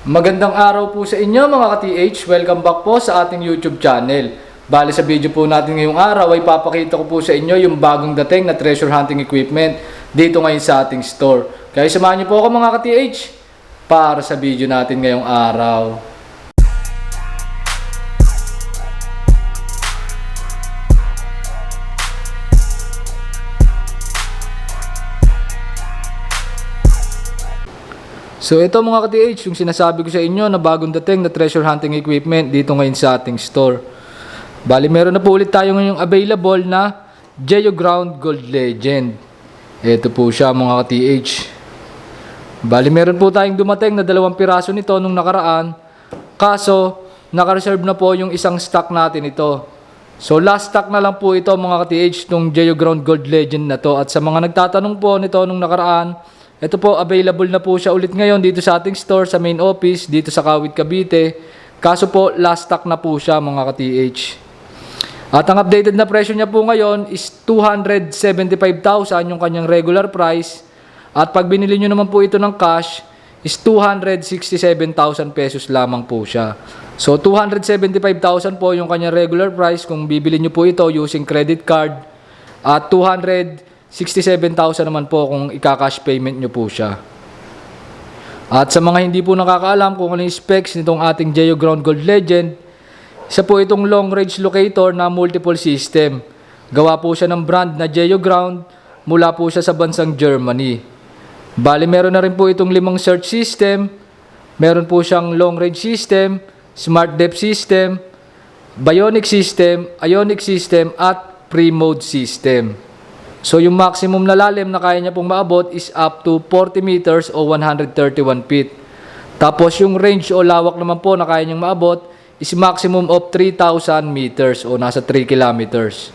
Magandang araw po sa inyo mga ka-TH. Welcome back po sa ating YouTube channel. Bali sa video po natin ngayong araw ay papakita ko po sa inyo yung bagong dating na treasure hunting equipment dito ngayon sa ating store. Kaya samahan niyo po ako mga ka-TH para sa video natin ngayong araw. So ito mga ka-TH, yung sinasabi ko sa inyo na bagong dating na treasure hunting equipment dito ngayon sa ating store. Bali meron na po ulit tayo ngayong available na Geoground Gold Legend. Ito po siya mga ka-TH. Bali meron po tayong dumating na 2 piraso nito nung nakaraan. Kaso naka-reserve na po yung isang stock natin ito. So last stock na lang po ito mga ka-TH nung Geoground Gold Legend na to. At sa mga nagtatanong po nito nung nakaraan, ito po, available na po siya ulit ngayon dito sa ating store, sa main office, dito sa Kawit, Cavite. Kaso po, last stock na po siya mga ka-TH. At ang updated na presyo niya po ngayon is 275,000 yung kanyang regular price. At pag binili nyo naman po ito ng cash, is 267,000 pesos lamang po siya. So, 275,000 po yung kanyang regular price kung bibili nyo po ito using credit card. At 267,000 naman po kung ika-cash payment nyo po siya. At sa mga hindi po nakakaalam kung ano yung specs nitong ating Geoground Gold Legend, isa po itong long range locator na multiple system. Gawa po siya ng brand na Geoground, mula po siya sa bansang Germany. Bali meron na rin po itong 5 search system, meron po siyang long range system, smart depth system, bionic system, ionic system, at pre-mode system. So yung maximum na lalim na kaya niya pong maabot is up to 40 meters o 131 feet. Tapos yung range o lawak naman po na kaya niyang maabot is maximum of 3,000 meters o nasa 3 kilometers.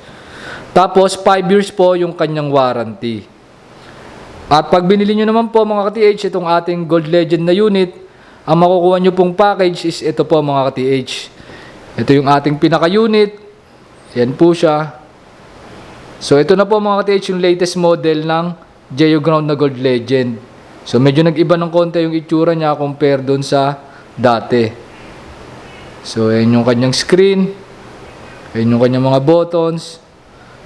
Tapos 5 years po yung kanyang warranty. At pag binili nyo naman po mga ka-TH itong ating Gold Legend na unit, ang makukuha nyo pong package is ito po mga ka-TH. Ito yung ating pinaka-unit. Yan po siya. So ito na po mga ka-TH yung latest model ng Geoground na Gold Legend. So medyo nag-iba ng konti yung itsura niya compare doon sa dati. So ayan yung kanyang screen. Ayan yung kanyang mga buttons.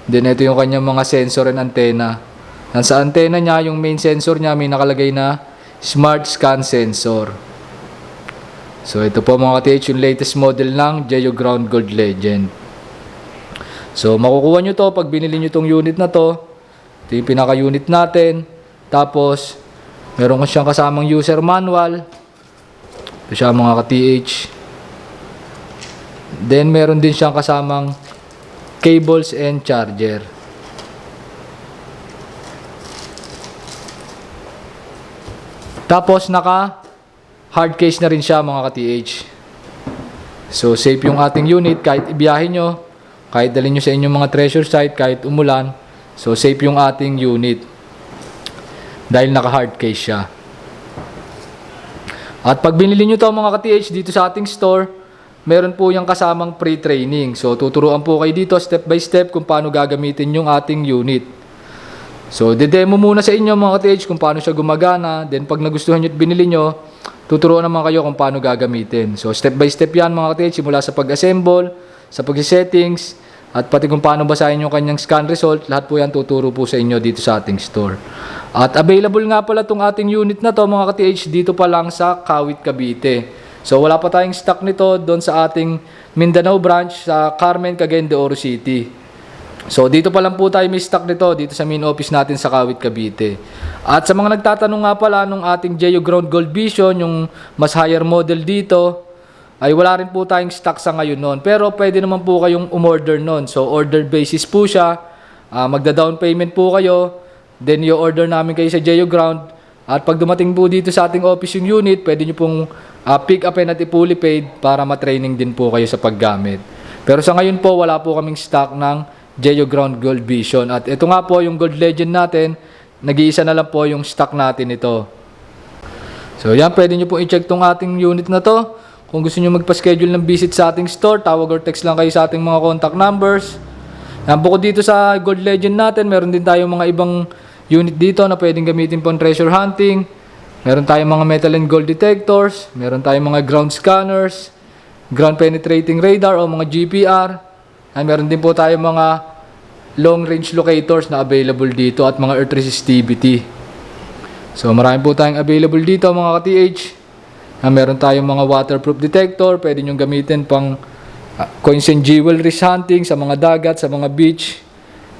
Then ito yung kanyang mga sensor and antenna. Sa antenna niya, yung main sensor niya may nakalagay na Smart Scan Sensor. So ito po mga ka-TH yung latest model ng Geoground Gold Legend. So, makukuha nyo to pag binili nyo tong unit na to. Ito yung pinaka-unit natin. Tapos, meron ko siyang kasamang user manual. Ito siya mga ka-TH. Then, meron din siyang kasamang cables and charger. Tapos, naka-hard case na rin siya mga ka-TH. So, safe yung ating unit kahit ibiyahin nyo. Kahit dalhin nyo sa inyong mga treasure site, kahit umulan, so safe yung ating unit. Dahil naka-hard case siya. At pag binili nyo to mga ka-TH dito sa ating store, meron po yung kasamang pre-training. So tuturuan po kayo dito step by step kung paano gagamitin yung ating unit. So de-demo muna sa inyo mga ka-TH kung paano siya gumagana. Then pag nagustuhan nyo at binili nyo, tuturuan naman kayo kung paano gagamitin. So step by step yan mga ka-TH, simula sa pag-assemble, sa pag-settings, at pati kung paano basahin yung kanyang scan result, lahat po yan tuturo po sa inyo dito sa ating store. At available nga pala itong ating unit na to mga ka-TH dito pa lang sa Kawit, Cavite. So wala pa tayong stock nito doon sa ating Mindanao branch sa Carmen, Cagayan de Oro City. So dito pa lang po tayo may stock nito dito sa main office natin sa Kawit, Cavite. At sa mga nagtatanong nga pala nung ating Geoground Gold Vision, yung mas higher model dito, ay wala rin po tayong stock sa ngayon noon. Pero pwede naman po kayong umorder noon. So order basis po siya. Magda-down payment po kayo. Then i-order namin kayo sa Geoground. At pag dumating po dito sa ating office yung unit, pwede nyo pong pick up at i-fully paid para ma-training din po kayo sa paggamit. Pero sa ngayon po, wala po kaming stock ng Geoground Gold Vision. At ito nga po yung Gold Legend natin. Nag-iisa na lang po yung stock natin ito. So yan, pwede nyo pong i-check tong ating unit na to. Kung gusto nyo magpa-schedule ng visit sa ating store, tawag or text lang kayo sa ating mga contact numbers. Bukod dito sa Gold Legend natin, meron din tayong mga ibang unit dito na pwedeng gamitin pang treasure hunting. Meron tayong mga metal and gold detectors, meron tayong mga ground scanners, ground penetrating radar o mga GPR, at meron din po tayong mga long range locators na available dito at mga earth resistivity. So marami po tayong available dito mga ka-TH. Meron tayong mga waterproof detector, pwede nyo gamitin pang coins and jewelries hunting sa mga dagat, sa mga beach.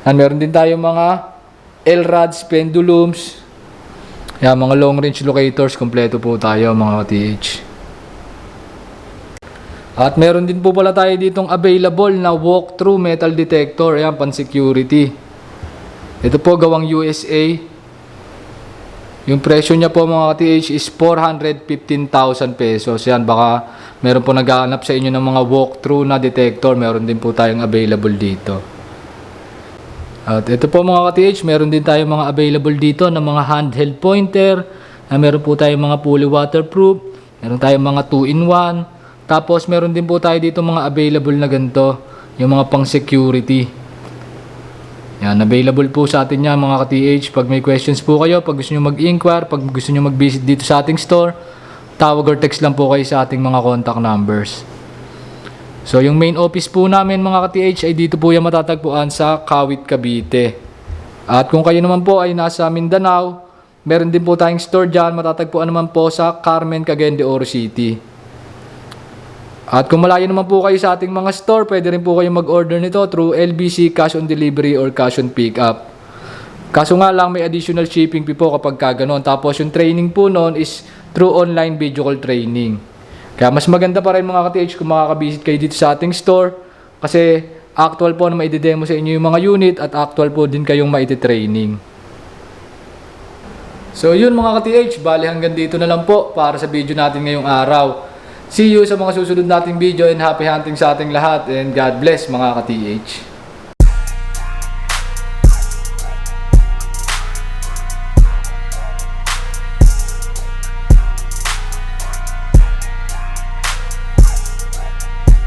And meron din tayong mga L-rods, pendulums, mga long range locators, kompleto po tayo mga ka-TH. At meron din po pala tayo ditong available na walk-through metal detector, pan security. Ito po gawang USA. Yung presyo niya po mga ka-TH is 415,000 pesos. Baka meron po naghahanap sa inyo ng mga walk-through na detector, meron din po tayong available dito. At ito po mga ka-TH, meron din tayong mga available dito na mga handheld pointer. Meron po tayong mga fully waterproof, meron tayong mga 2-in-1. Tapos meron din po tayo dito mga available na ganito, yung mga pang security. Available po sa atin yan mga ka-TH. Pag may questions po kayo, pag gusto nyo mag-inquire, pag gusto nyo mag-visit dito sa ating store, tawag or text lang po kayo sa ating mga contact numbers. So yung main office po namin mga ka-TH ay dito po yung matatagpuan sa Kawit, Cavite. At kung kayo naman po ay nasa Mindanao, meron din po tayong store dyan, matatagpuan naman po sa Carmen, Cagayan de Oro City. At kung malayo naman po kayo sa ating mga store, pwede rin po kayo mag-order nito through LBC, cash on delivery or cash on pickup. Kaso nga lang may additional shipping fee po kapag kaganon. Tapos yung training po noon is through online video call training. Kaya mas maganda pa rin mga ka-TH kung makakabisit kayo dito sa ating store, kasi actual po na maididemo sa inyo yung mga unit at actual po din kayong maiti-training. So yun mga ka-TH, bali hanggang dito na lang po para sa video natin ngayong araw. See you sa mga susunod nating video, and happy hunting sa ating lahat, and God bless mga ka-TH.